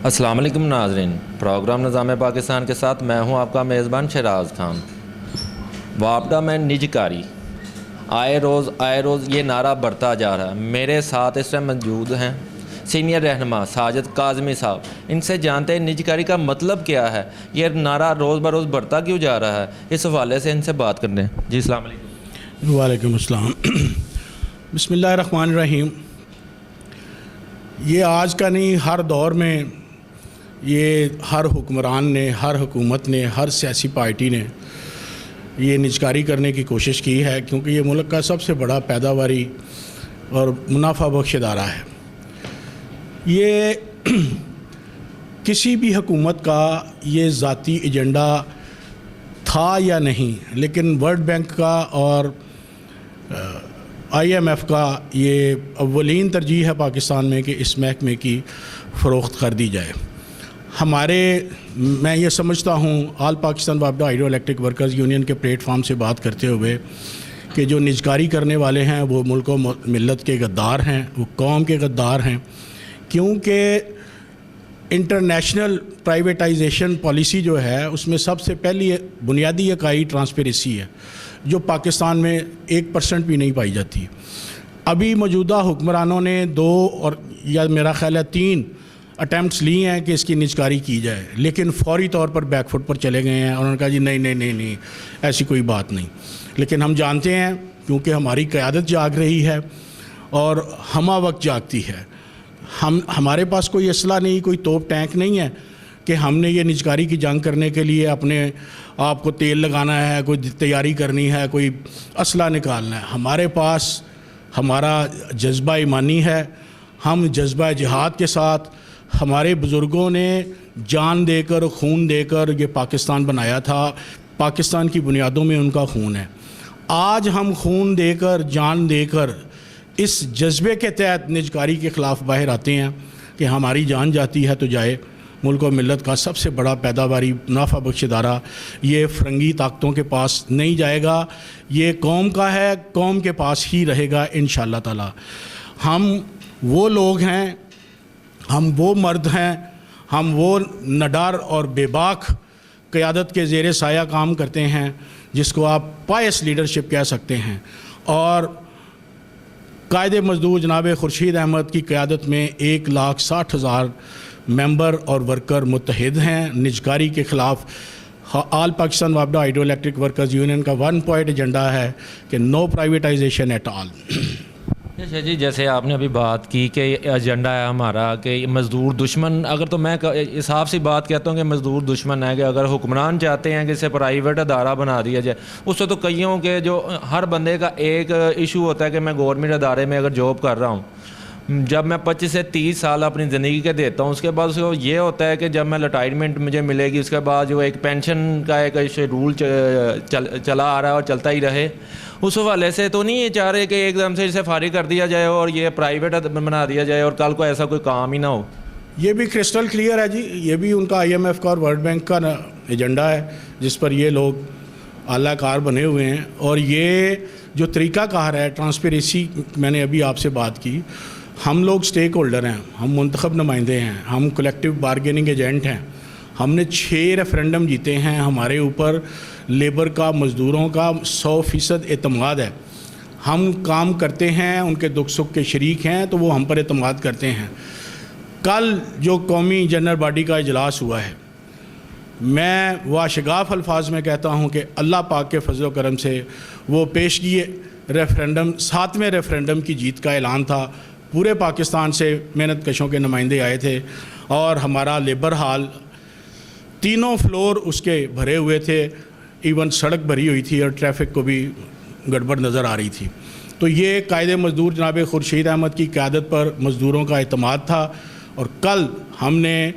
السلام علیکم ناظرین، پروگرام نظام پاکستان کے ساتھ میں ہوں آپ کا میزبان شہراز خان۔ وابڈا میں نجکاری آئے روز یہ نعرہ بڑھتا جا رہا ہے۔ میرے ساتھ اس ٹائم موجود ہیں سینئر رہنما ساجد کاظمی صاحب۔ ان سے جانتے ہیں نجکاری کا مطلب کیا ہے، یہ نعرہ روز بروز بڑھتا کیوں جا رہا ہے، اس حوالے سے ان سے بات کرنے ہیں۔ جی السلام علیکم۔ وعلیکم السلام۔ بسم اللہ الرحمن الرحیم۔ یہ آج کا نہیں، ہر دور میں یہ ہر حکمران نے، ہر حکومت نے، ہر سیاسی پارٹی نے یہ نجکاری کرنے کی کوشش کی ہے، کیونکہ یہ ملک کا سب سے بڑا پیداواری اور منافع بخش ادارہ ہے۔ یہ کسی بھی حکومت کا یہ ذاتی ایجنڈا تھا یا نہیں، لیکن ورلڈ بینک کا اور آئی ایم ایف کا یہ اولین ترجیح ہے پاکستان میں کہ اس محکمے کی فروخت کر دی جائے۔ میں یہ سمجھتا ہوں آل پاکستان وابڈا ہائیڈرو الیکٹرک ورکرز یونین کے پلیٹ فارم سے بات کرتے ہوئے کہ جو نجکاری کرنے والے ہیں وہ ملک و ملت کے غدار ہیں، وہ قوم کے غدار ہیں، کیونکہ انٹرنیشنل پرائیویٹائزیشن پالیسی جو ہے اس میں سب سے پہلی بنیادی اکائی ٹرانسپیرنسی ہے، جو پاکستان میں 1% بھی نہیں پائی جاتی۔ ابھی موجودہ حکمرانوں نے 2 اور یا میرا خیال ہے 3 اٹیمپٹس لی ہیں کہ اس کی نجکاری کی جائے، لیکن فوری طور پر بیک فٹ پر چلے گئے ہیں اور انہوں نے کہا جی نہیں ایسی کوئی بات نہیں۔ لیکن ہم جانتے ہیں، کیونکہ ہماری قیادت جاگ رہی ہے اور ہمہ وقت جاگتی ہے، ہمارے پاس کوئی اسلحہ نہیں، کوئی توپ ٹینک نہیں ہے کہ ہم نے یہ نجکاری کی جنگ کرنے کے لیے اپنے آپ کو تیل لگانا ہے، کوئی تیاری کرنی ہے، کوئی اسلحہ نکالنا ہے۔ ہمارے پاس ہمارا جذبہ ایمانی ہے، ہم جذبہ جہاد کے ساتھ، ہمارے بزرگوں نے جان دے کر، خون دے کر یہ پاکستان بنایا تھا، پاکستان کی بنیادوں میں ان کا خون ہے۔ آج ہم خون دے کر، جان دے کر اس جذبے کے تحت نجکاری کے خلاف باہر آتے ہیں کہ ہماری جان جاتی ہے تو جائے۔ ملک و ملت کا سب سے بڑا پیداواری منافع بخش ادارہ یہ فرنگی طاقتوں کے پاس نہیں جائے گا، یہ قوم کا ہے، قوم کے پاس ہی رہے گا انشاءاللہ تعالی۔ ہم وہ لوگ ہیں، ہم وہ مرد ہیں، ہم وہ نڈر اور بے باک قیادت کے زیر سایہ کام کرتے ہیں جس کو آپ پائس لیڈرشپ کہہ سکتے ہیں، اور قائد مزدور جناب خورشید احمد کی قیادت میں 1,60,000 ممبر اور ورکر متحد ہیں نجکاری کے خلاف۔ آل پاکستان وابڈا ہائیڈرو الیکٹرک ورکرز یونین کا 1 پوائنٹ ایجنڈا ہے کہ نو پرائیویٹائزیشن ایٹ آل۔ اچھا جی، جیسے آپ نے ابھی بات کی کہ ایجنڈا ہے ہمارا کہ مزدور دشمن، اگر تو میں حساب سے بات کہتا ہوں کہ مزدور دشمن ہے، کہ اگر حکمران چاہتے ہیں کہ اسے پرائیویٹ ادارہ بنا دیا جائے، اس سے تو کئیوں کے جو ہر بندے کا ایک ایشو ہوتا ہے کہ میں گورنمنٹ ادارے میں اگر جاب کر رہا ہوں، جب میں 25 سے 30 سال اپنی زندگی کے دیتا ہوں، اس کے بعد یہ ہوتا ہے کہ جب میں ریٹائرمنٹ مجھے ملے گی، اس کے بعد جو ایک پینشن کا ایک رول چلا آ رہا ہے اور چلتا ہی رہے، اس حوالے سے تو نہیں یہ چاہ رہے کہ ایک دم سے اسے فارغ کر دیا جائے اور یہ پرائیویٹ بنا دیا جائے اور کل کو ایسا کوئی کام ہی نہ ہو؟ یہ بھی کرسٹل کلیئر ہے جی، یہ بھی ان کا آئی ایم ایف کا اور ورلڈ بینک کا ایجنڈا ہے جس پر یہ لوگ اعلیٰ کار بنے ہوئے ہیں۔ اور یہ جو طریقہ کار ہے ٹرانسپیرنسی، میں نے ابھی آپ سے بات کی، ہم لوگ سٹیک ہولڈر ہیں، ہم منتخب نمائندے ہیں، ہم کلیکٹیو بارگیننگ ایجنٹ ہیں، ہم نے 6 ریفرنڈم جیتے ہیں، ہمارے اوپر لیبر کا، مزدوروں کا 100% اعتماد ہے، ہم کام کرتے ہیں، ان کے دکھ سکھ کے شریک ہیں تو وہ ہم پر اعتماد کرتے ہیں۔ کل جو قومی جنرل باڈی کا اجلاس ہوا ہے، میں واشگاف الفاظ میں کہتا ہوں کہ اللہ پاک کے فضل و کرم سے وہ پیشگی ریفرنڈم 7ویں ریفرنڈم کی جیت کا اعلان تھا۔ پورے پاکستان سے محنت کشوں کے نمائندے آئے تھے اور ہمارا لیبر ہال 3 فلور اس کے بھرے ہوئے تھے، ایون سڑک بھری ہوئی تھی اور ٹریفک کو بھی گڑبڑ نظر آ رہی تھی۔ تو یہ قائد مزدور جناب خورشید احمد کی قیادت پر مزدوروں کا اعتماد تھا، اور کل ہم نے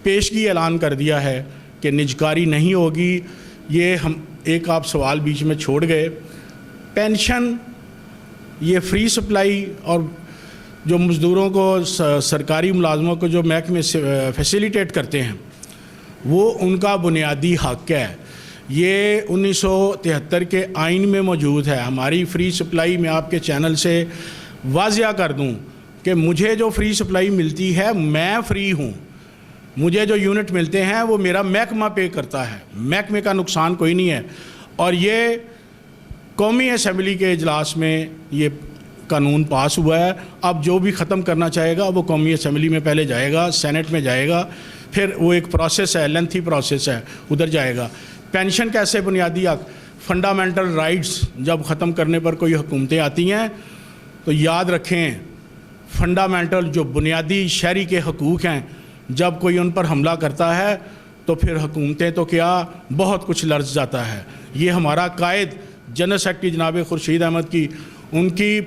پیشگی اعلان کر دیا ہے کہ نجکاری نہیں ہوگی۔ یہ ہم ایک آپ سوال بیچ میں چھوڑ گئے، پینشن یہ فری سپلائی اور جو مزدوروں کو، سرکاری ملازموں کو جو محکمے فیسیلیٹیٹ کرتے ہیں، وہ ان کا بنیادی حق ہے۔ یہ 1973 کے آئین میں موجود ہے۔ ہماری فری سپلائی میں آپ کے چینل سے واضح کر دوں کہ مجھے جو فری سپلائی ملتی ہے میں فری ہوں، مجھے جو یونٹ ملتے ہیں وہ میرا محکمہ پے کرتا ہے, محکمے کا نقصان کوئی نہیں ہے. اور یہ قومی اسمبلی کے اجلاس میں یہ قانون پاس ہوا ہے. اب جو بھی ختم کرنا چاہے گا وہ قومی اسمبلی میں پہلے جائے گا, سینٹ میں جائے گا, پھر وہ ایک پروسیس ہے, لینتھی پروسیس ہے, ادھر جائے گا. پینشن کیسے بنیادی حق, فنڈامنٹل رائٹس جب ختم کرنے پر کوئی حکومتیں آتی ہیں تو یاد رکھیں فنڈامنٹل جو بنیادی شہری کے حقوق ہیں جب کوئی ان پر حملہ کرتا ہے تو پھر حکومتیں تو کیا بہت کچھ لرز جاتا ہے. یہ ہمارا قائد جنرل سیکرٹری جناب خورشید احمد کی ان کی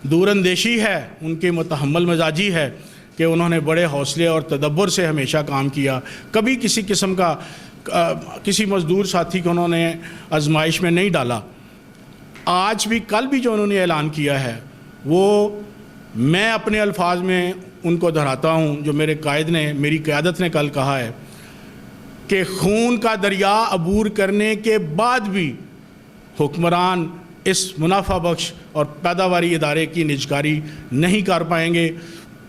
دور اندیشی ہے, ان کی متحمل مزاجی ہے کہ انہوں نے بڑے حوصلے اور تدبر سے ہمیشہ کام کیا. کبھی کسی قسم کا کسی مزدور ساتھی کو انہوں نے آزمائش میں نہیں ڈالا. آج بھی کل بھی جو انہوں نے اعلان کیا ہے وہ میں اپنے الفاظ میں ان کو دہراتا ہوں جو میرے قائد نے, میری قیادت نے کل کہا ہے کہ خون کا دریا عبور کرنے کے بعد بھی حکمران اس منافع بخش اور پیداواری ادارے کی نجکاری نہیں کر پائیں گے.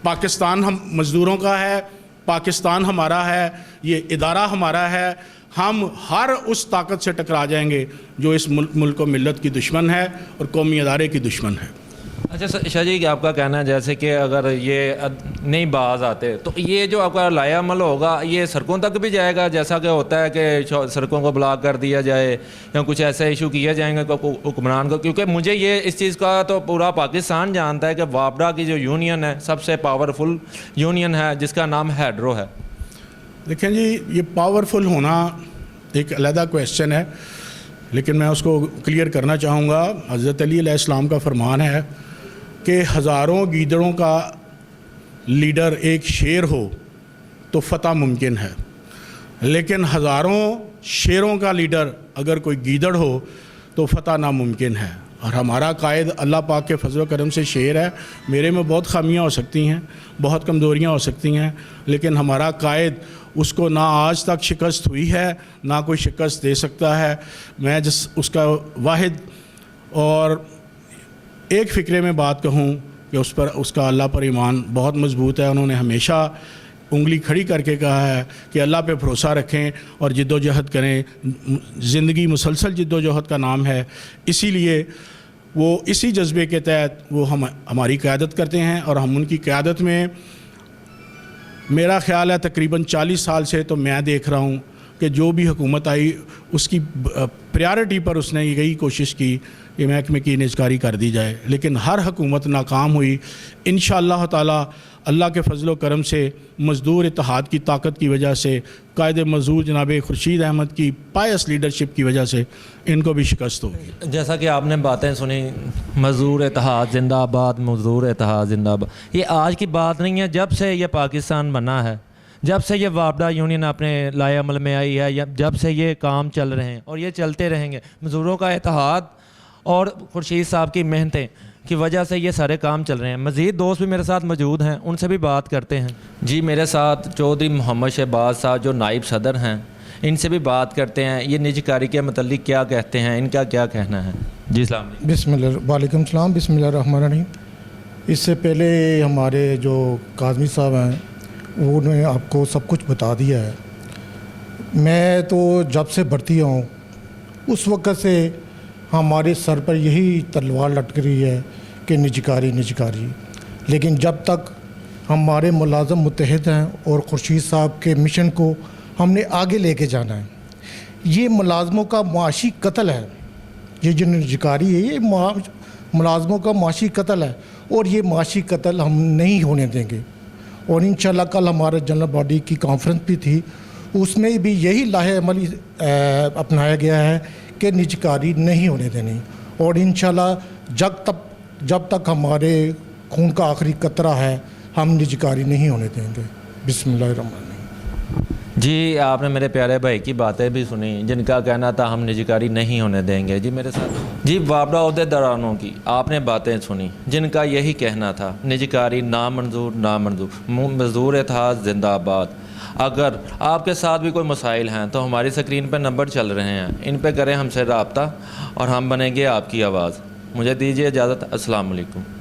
پاکستان ہم مزدوروں کا ہے, پاکستان ہمارا ہے, یہ ادارہ ہمارا ہے. ہم ہر اس طاقت سے ٹکرا جائیں گے جو اس ملک و ملت کی دشمن ہے اور قومی ادارے کی دشمن ہے. اچھا شاہ جی, آپ کا کہنا ہے جیسے کہ اگر یہ نہیں باز آتے تو یہ جو آپ کا لائحہ عمل ہوگا یہ سڑکوں تک بھی جائے گا, جیسا کہ ہوتا ہے کہ سڑکوں کو بلاک کر دیا جائے یا کچھ ایسے ایشو کیا جائیں گے حکمران کو؟ کیونکہ مجھے یہ اس چیز کا تو پورا پاکستان جانتا ہے کہ وابڈا کی جو یونین ہے سب سے پاورفل یونین ہے جس کا نام ہیڈرو ہے. دیکھیں جی, یہ پاورفل ہونا ایک علیحدہ کویسچن ہے, لیکن میں اس کو کلیئر کرنا چاہوں گا. حضرت علی علیہ السلام کا فرمان ہے کہ ہزاروں گیدڑوں کا لیڈر ایک شیر ہو تو فتح ممکن ہے, لیکن ہزاروں شیروں کا لیڈر اگر کوئی گیدڑ ہو تو فتح ناممکن ہے. اور ہمارا قائد اللہ پاک کے فضل و کرم سے شیر ہے. میرے میں بہت خامیاں ہو سکتی ہیں, بہت کمزوریاں ہو سکتی ہیں, لیکن ہمارا قائد اس کو نہ آج تک شکست ہوئی ہے نہ کوئی شکست دے سکتا ہے. میں اس کا واحد اور ایک فکرے میں بات کہوں کہ اس کا اللہ پر ایمان بہت مضبوط ہے. انہوں نے ہمیشہ انگلی کھڑی کر کے کہا ہے کہ اللہ پہ بھروسہ رکھیں اور جد و جہد کریں. زندگی مسلسل جد و جہد کا نام ہے, اسی لیے وہ اسی جذبے کے تحت وہ ہماری قیادت کرتے ہیں. اور ہم ان کی قیادت میں میرا خیال ہے تقریباً 40 سال سے تو میں دیکھ رہا ہوں کہ جو بھی حکومت آئی اس کی پریارٹی پر اس نے یہی کوشش کی کہ محکمے کی نجکاری کر دی جائے, لیکن ہر حکومت ناکام ہوئی. انشاءاللہ تعالی اللہ کے فضل و کرم سے مزدور اتحاد کی طاقت کی وجہ سے, قائد مزدور جناب خورشید احمد کی پائس لیڈرشپ کی وجہ سے ان کو بھی شکست ہوگی. جیسا کہ آپ نے باتیں سنی, مزدور اتحاد زندہ آباد, مزدور اتحاد زندہ آباد, یہ آج کی بات نہیں ہے. جب سے یہ پاکستان بنا ہے, جب سے یہ وابڈا یونین اپنے لائحہ عمل میں آئی ہے, جب سے یہ کام چل رہے ہیں اور یہ چلتے رہیں گے, مزدوروں کا اتحاد اور خورشید صاحب کی محنتیں کی وجہ سے یہ سارے کام چل رہے ہیں. مزید دوست بھی میرے ساتھ موجود ہیں, ان سے بھی بات کرتے ہیں. جی میرے ساتھ چودھری محمد شہباز صاحب جو نائب صدر ہیں, ان سے بھی بات کرتے ہیں. یہ نجکاری کے متعلق کیا کہتے ہیں, ان کا کیا کہنا ہے؟ جی السلام علیکم. بسم اللہ, وعلیکم السلام, بسم اللہ الرحمن الرحیم. اس سے پہلے ہمارے جو کاظمی صاحب ہیں انہوں نے آپ کو سب کچھ بتا دیا ہے. میں تو جب سے بھرتی ہوں اس وقت سے ہمارے سر پر یہی تلوار لٹک رہی ہے کہ نجکاری نجکاری, لیکن جب تک ہمارے ملازم متحد ہیں اور خورشید صاحب کے مشن کو ہم نے آگے لے کے جانا ہے. یہ ملازموں کا معاشی قتل ہے, یہ جو نجکاری ہے یہ ملازموں کا معاشی قتل ہے, اور یہ معاشی قتل ہم نہیں ہونے دیں گے. اور انشاءاللہ کل ہمارے جنرل باڈی کی کانفرنس بھی تھی, اس میں بھی یہی لائحہ عمل اپنایا گیا ہے کہ نجکاری نہیں ہونے دینی. اور انشاءاللہ جب تک ہمارے خون کا آخری قطرہ ہے ہم نجکاری نہیں ہونے دیں گے. بسم اللہ الرحمن الرحیم. جی آپ نے میرے پیارے بھائی کی باتیں بھی سنی جن کا کہنا تھا ہم نجکاری نہیں ہونے دیں گے. جی میرے ساتھ جی وابڈا عہدیدارانوں کی آپ نے باتیں سنی جن کا یہی کہنا تھا نجکاری نامنظور نامنظور, مزدور اتحاد زندہ آباد. اگر آپ کے ساتھ بھی کوئی مسائل ہیں تو ہماری اسکرین پہ نمبر چل رہے ہیں, ان پہ کریں ہم سے رابطہ اور ہم بنیں گے آپ کی آواز. مجھے دیجیے اجازت. السلام علیکم.